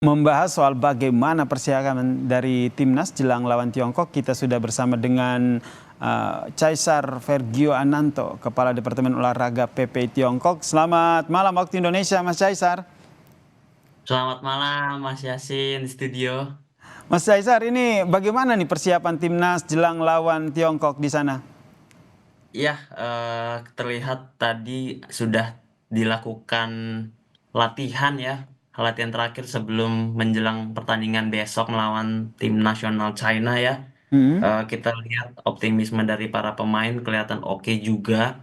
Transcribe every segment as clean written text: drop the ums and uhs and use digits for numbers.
Membahas soal bagaimana persiapan dari timnas jelang lawan Tiongkok, kita sudah bersama dengan Caesar Vergio Ananto, Kepala Departemen Olahraga PP Tiongkok. Selamat malam waktu Indonesia, Mas Caesar. Selamat malam Mas Yasin di studio. Mas Caesar, ini bagaimana nih persiapan timnas jelang lawan Tiongkok di sana? Ya, terlihat tadi sudah dilakukan latihan ya, latihan terakhir sebelum menjelang pertandingan besok melawan tim nasional China ya. Hmm. Kita lihat optimisme dari para pemain kelihatan oke juga.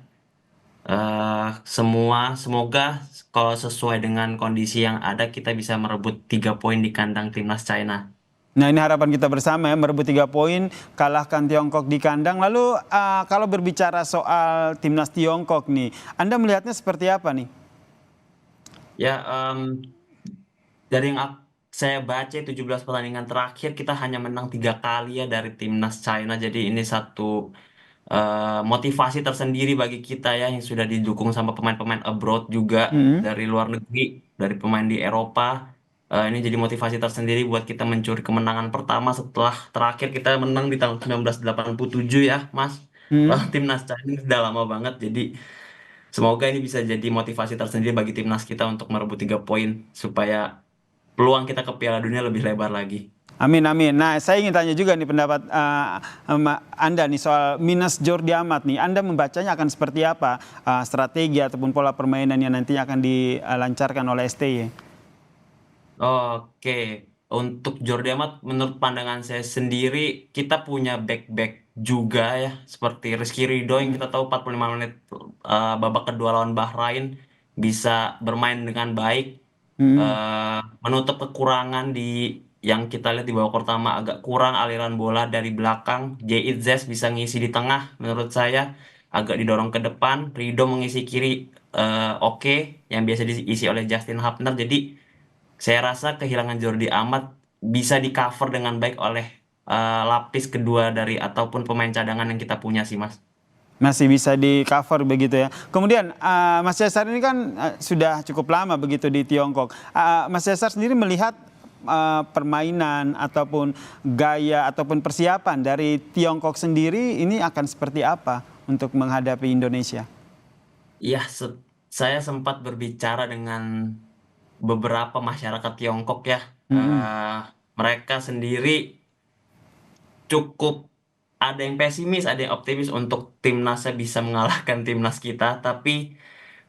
Semoga kalau sesuai dengan kondisi yang ada kita bisa merebut 3 poin di kandang timnas China. Nah, ini harapan kita bersama ya, merebut 3 poin, kalahkan Tiongkok di kandang. Lalu kalau berbicara soal timnas Tiongkok nih, Anda melihatnya seperti apa nih? Ya, dari yang saya baca 17 pertandingan terakhir kita hanya menang 3 kali ya dari timnas China. Jadi ini satu motivasi tersendiri bagi kita ya yang sudah didukung sama pemain-pemain abroad juga Hmm. dari luar negeri, dari pemain di Eropa. Ini jadi motivasi tersendiri buat kita mencuri kemenangan pertama setelah terakhir kita menang di tahun 1987 ya, Mas. Hmm. Wah, timnas China sudah lama banget. Jadi semoga ini bisa jadi motivasi tersendiri bagi timnas kita untuk merebut 3 poin supaya peluang kita ke Piala Dunia lebih lebar lagi. Amin, amin. Nah, saya ingin tanya juga nih pendapat Anda nih soal minus Jordi Amat nih. Anda membacanya akan seperti apa strategi ataupun pola permainan yang nantinya akan dilancarkan oleh STY? Oke, untuk Jordi Amat menurut pandangan saya sendiri kita punya back-back juga ya seperti Rizky Ridho yang kita tahu 45 menit babak kedua lawan Bahrain bisa bermain dengan baik, Hmm. eh, menutup kekurangan di yang kita lihat di babak pertama agak kurang aliran bola dari belakang. Zes bisa ngisi di tengah menurut saya agak didorong ke depan. Ridho mengisi kiri, oke, yang biasa diisi oleh Justin Hubner. Jadi saya rasa kehilangan Jordi Amat bisa di cover dengan baik oleh lapis kedua dari ataupun pemain cadangan yang kita punya sih Mas. Masih bisa di cover begitu ya. Kemudian Mas Cesar ini kan sudah cukup lama begitu di Tiongkok. Mas Cesar sendiri melihat permainan ataupun gaya ataupun persiapan dari Tiongkok sendiri ini akan seperti apa untuk menghadapi Indonesia? Ya, saya sempat berbicara dengan beberapa masyarakat Tiongkok ya. Mm-mm. Eh, Mereka sendiri cukup ada yang pesimis, ada yang optimis untuk timnasnya bisa mengalahkan timnas kita, tapi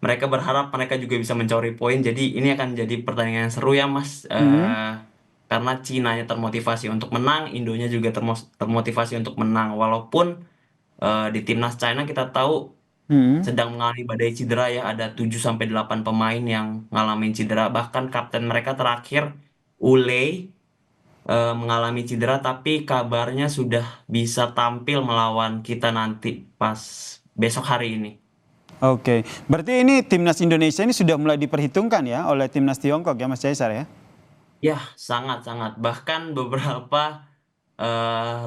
mereka berharap mereka juga bisa mencuri poin. Jadi ini akan jadi pertandingan yang seru ya, Mas. Mm-mm. Karena Cinanya termotivasi untuk menang, Indonya juga termotivasi untuk menang. Walaupun di timnas China kita tahu Mm-mm. sedang mengalami badai cedera ya, ada 7 sampai 8 pemain yang ngalamin cedera. Bahkan kapten mereka terakhir Ule mengalami cedera, tapi kabarnya sudah bisa tampil melawan kita nanti pas besok hari ini. Oke, berarti ini timnas Indonesia ini sudah mulai diperhitungkan ya oleh timnas Tiongkok ya Mas Caesar ya? Ya, sangat-sangat. Bahkan beberapa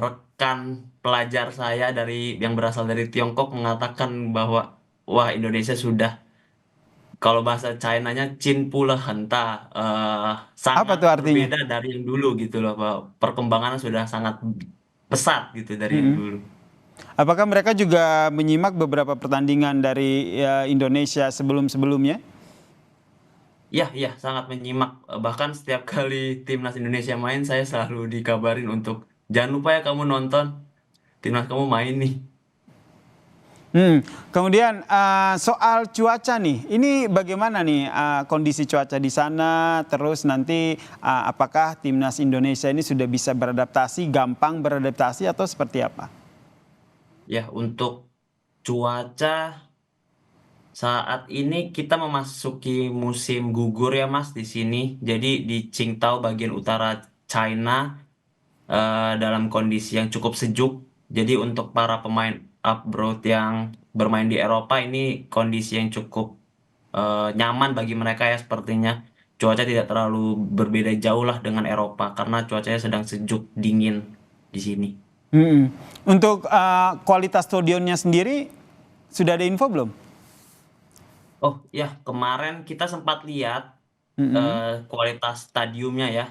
rekan pelajar saya dari yang berasal dari Tiongkok mengatakan bahwa wah Indonesia sudah kalau bahasa China-nya Chin Pula Henta Apa sangat tuh artinya? berbeda dari yang dulu gitu loh, bahwa perkembangannya sudah sangat pesat gitu dari yang Mm-mm. dulu. Apakah mereka juga menyimak beberapa pertandingan dari Indonesia sebelum-sebelumnya? Ya, ya, sangat menyimak. Bahkan setiap kali timnas Indonesia main, saya selalu dikabarin untuk jangan lupa ya kamu nonton, timnas kamu main nih. Hmm. Kemudian soal cuaca nih, ini bagaimana nih kondisi cuaca di sana? Terus nanti apakah timnas Indonesia ini sudah bisa beradaptasi, gampang beradaptasi atau seperti apa? Ya, untuk cuaca saat ini kita memasuki musim gugur ya Mas di sini. Jadi di Qingdao bagian utara China dalam kondisi yang cukup sejuk. Jadi untuk para pemain abroad yang bermain di Eropa ini kondisi yang cukup nyaman bagi mereka ya sepertinya. Cuaca tidak terlalu berbeda jauh lah dengan Eropa karena cuacanya sedang sejuk dingin di sini. Hmm. Untuk kualitas stadionnya sendiri sudah ada info belum? Oh ya, kemarin kita sempat lihat. Mm-mm. kualitas stadiumnya ya.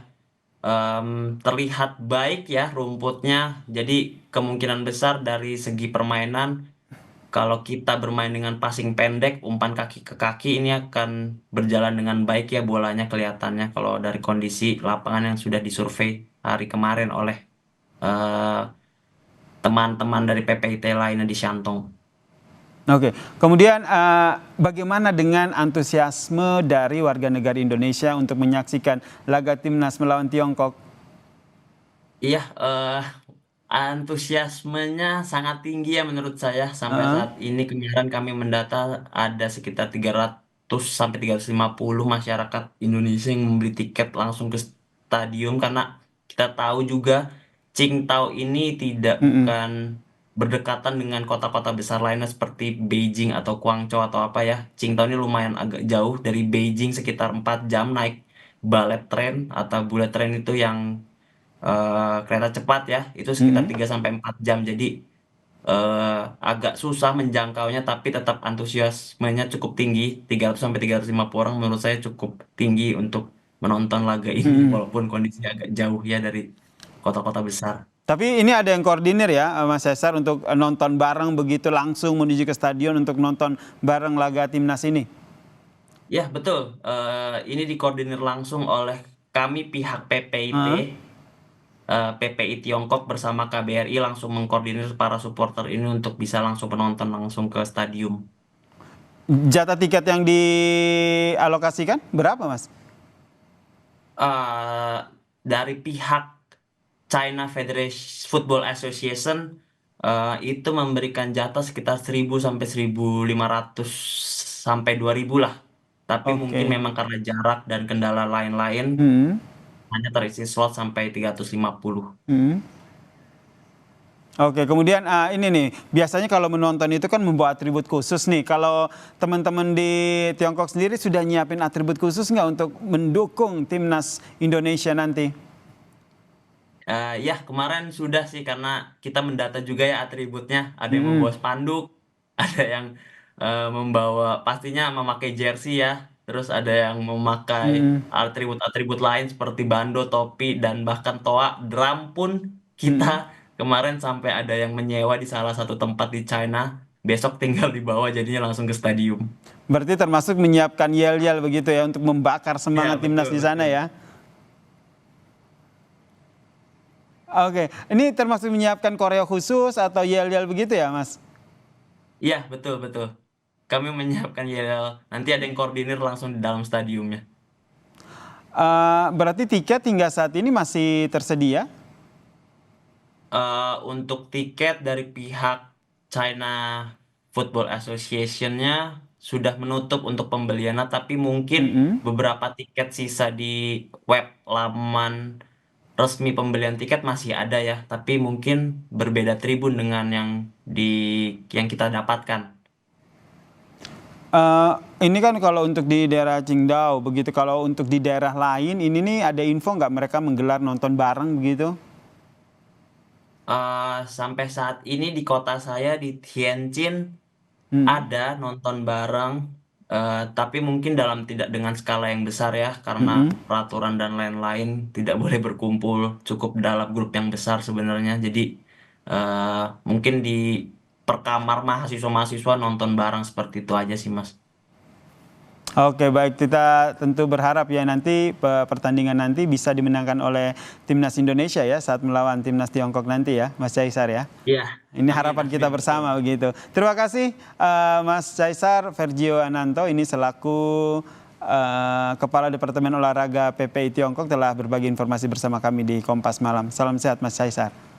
Terlihat baik ya rumputnya. Jadi kemungkinan besar dari segi permainan, kalau kita bermain dengan passing pendek, umpan kaki ke kaki, ini akan berjalan dengan baik ya bolanya kelihatannya kalau dari kondisi lapangan yang sudah disurvei hari kemarin oleh eh, teman-teman dari PPIT lainnya di Shantong. Oke, kemudian bagaimana dengan antusiasme dari warga negara Indonesia untuk menyaksikan laga timnas melawan Tiongkok? Iya, antusiasmenya sangat tinggi ya menurut saya. Sampai Heeh. saat ini kemarin kami mendata ada sekitar 300 sampai 350 masyarakat Indonesia yang membeli tiket langsung ke stadium, karena kita tahu juga Qingdao ini tidak Mm-mm. bukan berdekatan dengan kota-kota besar lainnya seperti Beijing atau Guangzhou atau apa ya. Qingdao ini lumayan agak jauh dari Beijing, sekitar 4 jam naik bullet train atau bullet train itu yang kereta cepat ya, itu sekitar Mm-mm. 3 sampai 4 jam. Jadi eh, agak susah menjangkaunya, tapi tetap antusiasmenya cukup tinggi. 300 sampai 350 orang menurut saya cukup tinggi untuk menonton laga ini Mm-mm. walaupun kondisinya agak jauh ya dari kota-kota besar. Tapi ini ada yang koordinir ya, Mas Cesar, untuk nonton bareng begitu langsung menuju ke stadion untuk nonton bareng laga timnas ini. Ya, betul. Ini dikoordinir langsung oleh kami pihak PPIT, Heeh. PPI Tiongkok bersama KBRI langsung mengkoordinir para supporter ini untuk bisa langsung penonton langsung ke stadium. Jatah tiket yang dialokasikan berapa, Mas? eh dari pihak China Federation Football Association itu memberikan jatah sekitar 1.000 sampai 1.500 sampai 2.000 lah. Tapi mungkin Oke. memang karena jarak dan kendala lain-lain Hmm. hanya terisi slot sampai 350. Hmm. Oke, kemudian ini nih, biasanya kalau menonton itu kan membawa atribut khusus nih. Kalau teman-teman di Tiongkok sendiri sudah nyiapin atribut khusus nggak untuk mendukung timnas Indonesia nanti? Ya, kemarin sudah sih karena kita mendata juga ya atributnya. Ada yang Hmm. membawa spanduk, ada yang membawa pastinya memakai jersey ya. Terus ada yang memakai Hmm. atribut-atribut lain seperti bando, topi, dan bahkan toa. Drum pun kita Hmm. kemarin sampai ada yang menyewa di salah satu tempat di China. Besok tinggal dibawa jadinya langsung ke stadium. Berarti termasuk menyiapkan yel-yel begitu ya untuk membakar Ya, semangat timnas betul, di sana betul. ya. Oke, ini termasuk menyiapkan koreo khusus atau yel-yel begitu ya, Mas? Iya, betul, betul. Kami menyiapkan yel. Nanti ada yang koordinir langsung di dalam stadiumnya. Berarti tiket hingga saat ini masih tersedia? Untuk tiket dari pihak China Football Association-nya sudah menutup untuk pembeliannya, tapi mungkin Mm-mm. beberapa tiket sisa di web laman resmi pembelian tiket masih ada ya, tapi mungkin berbeda tribun dengan di yang kita dapatkan. Eh, ini kan kalau untuk di daerah Qingdao, begitu. Kalau untuk di daerah lain, ini nih ada info nggak mereka menggelar nonton bareng begitu? Sampai saat ini di kota saya di Tianjin Hmm. ada nonton bareng, tapi mungkin dalam tidak dengan skala yang besar ya, karena Mm-mm. peraturan dan lain-lain tidak boleh berkumpul cukup dalam grup yang besar sebenarnya. Jadi eh, mungkin di perkamar mahasiswa-mahasiswa nonton bareng seperti itu aja sih, Mas. Oke, baik. Kita tentu berharap ya nanti pertandingan nanti bisa dimenangkan oleh timnas Indonesia ya saat melawan timnas Tiongkok nanti ya, Mas Caisar ya. Iya, Ini amin, harapan kita amin, betul. bersama begitu. Terima kasih Mas Caisar Vergio Ananto ini selaku Kepala Departemen Olahraga PPI Tiongkok telah berbagi informasi bersama kami di Kompas Malam. Salam sehat Mas Caisar.